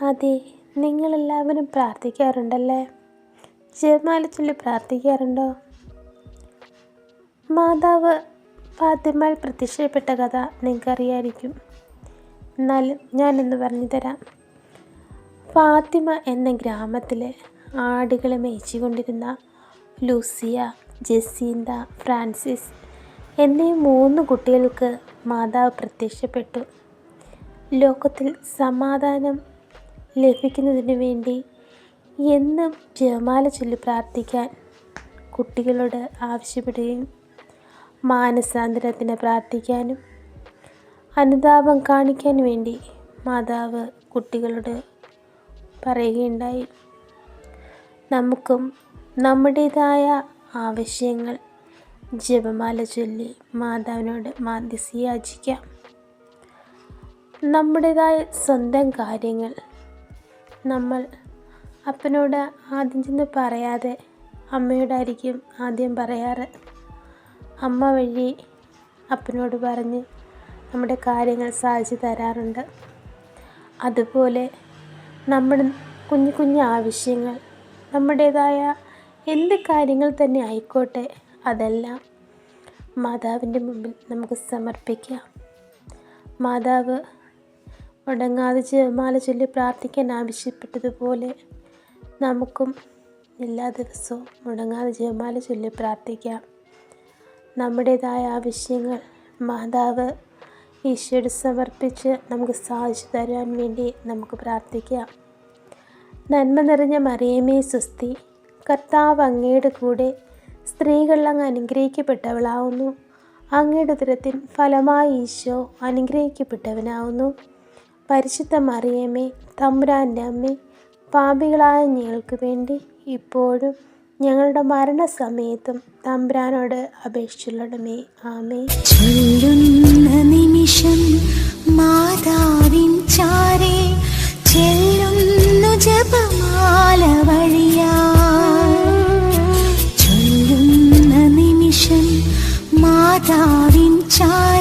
അതെ, നിങ്ങളെല്ലാവരും പ്രാർത്ഥിക്കാറുണ്ടല്ലേ? ജപമാല ചൊല്ലി പ്രാർത്ഥിക്കാറുണ്ടോ? മാതാവ് ഫാത്തിമയിൽ പ്രത്യക്ഷപ്പെട്ട കഥ നിങ്ങൾക്കറിയായിരിക്കും. എന്നാലും ഞാനൊന്ന് പറഞ്ഞു തരാം. ഫാത്തിമ എന്ന ഗ്രാമത്തിൽ ആടുകളെ മേയിച്ചുകൊണ്ടിരുന്ന ലൂസിയ, ജസീന്ത, ഫ്രാൻസിസ് എന്നീ 3 കുട്ടികൾക്ക് മാതാവ് പ്രത്യക്ഷപ്പെട്ടു. ലോകത്തിൽ സമാധാനം ലഭിക്കുന്നതിന് വേണ്ടി എന്നും ജപമാല ചൊല്ലി പ്രാർത്ഥിക്കാൻ കുട്ടികളോട് ആവശ്യപ്പെടുകയും മാനസാന്തരത്തിന് പ്രാർത്ഥിക്കാനും അനുതാപം കാണിക്കാൻ വേണ്ടി മാതാവ് കുട്ടികളോട് പറയുകയുണ്ടായി. നമുക്കും നമ്മുടേതായ ആവശ്യങ്ങൾ ജപമാല ചൊല്ലി മാതാവിനോട് മാധ്യസ്ഥം യാചിക്കാം. നമ്മുടേതായ സ്വന്തം കാര്യങ്ങൾ നമ്മൾ അപ്പനോട് ആദ്യം ചെന്ന് പറയാതെ അമ്മയോടായിരിക്കും ആദ്യം പറയാറ്. അമ്മ വഴി അപ്പനോട് പറഞ്ഞ് നമ്മുടെ കാര്യങ്ങൾ സാധിച്ചു തരാറുണ്ട്. അതുപോലെ നമ്മുടെ കുഞ്ഞു കുഞ്ഞു ആവശ്യങ്ങൾ, നമ്മുടേതായ എന്ത് കാര്യങ്ങൾ തന്നെ ആയിക്കോട്ടെ, അതെല്ലാം മാതാവിൻ്റെ മുമ്പിൽ നമുക്ക് സമർപ്പിക്കാം. മാതാവ് മുടങ്ങാതെ ജപമാല ചൊല്ലി പ്രാർത്ഥിക്കാൻ ആവശ്യപ്പെട്ടതുപോലെ നമുക്കും എല്ലാ ദിവസവും മുടങ്ങാതെ ജപമാല ചൊല്ലി പ്രാർത്ഥിക്കാം. നമ്മുടേതായ ആവശ്യങ്ങൾ മാതാവ് ഈശോയോട് സമർപ്പിച്ച് നമുക്ക് സാധിച്ചു തരാൻ വേണ്ടി നമുക്ക് പ്രാർത്ഥിക്കാം. നന്മ നിറഞ്ഞ മറിയമേ സ്വസ്തി, കർത്താവ് അങ്ങയുടെ കൂടെ, സ്ത്രീകൾ അങ്ങ് അനുഗ്രഹിക്കപ്പെട്ടവളാവുന്നു. അങ്ങയുടെ ഉദരത്തിൻ ഫലമായി ഈശോ അനുഗ്രഹിക്കപ്പെട്ടവനാവുന്നു. പരിശുദ്ധ മറിയമേ, തമ്പുരാൻ്റെ അമ്മേ, പാപികളായ ഞങ്ങൾക്ക് വേണ്ടി ഇപ്പോഴും ഞങ്ങളുടെ മരണസമയത്തും തമ്പുരാനോട് അപേക്ഷിച്ചുള്ളണമേ. ആമേൻ. ചൊല്ലുന്ന നിമിഷം മാതാവിൻ ചാരേ ചെല്ലുന്നു ജപമാല വഴിയാ. ചൊല്ലുന്ന നിമിഷം മാതാവിൻ ചാരേ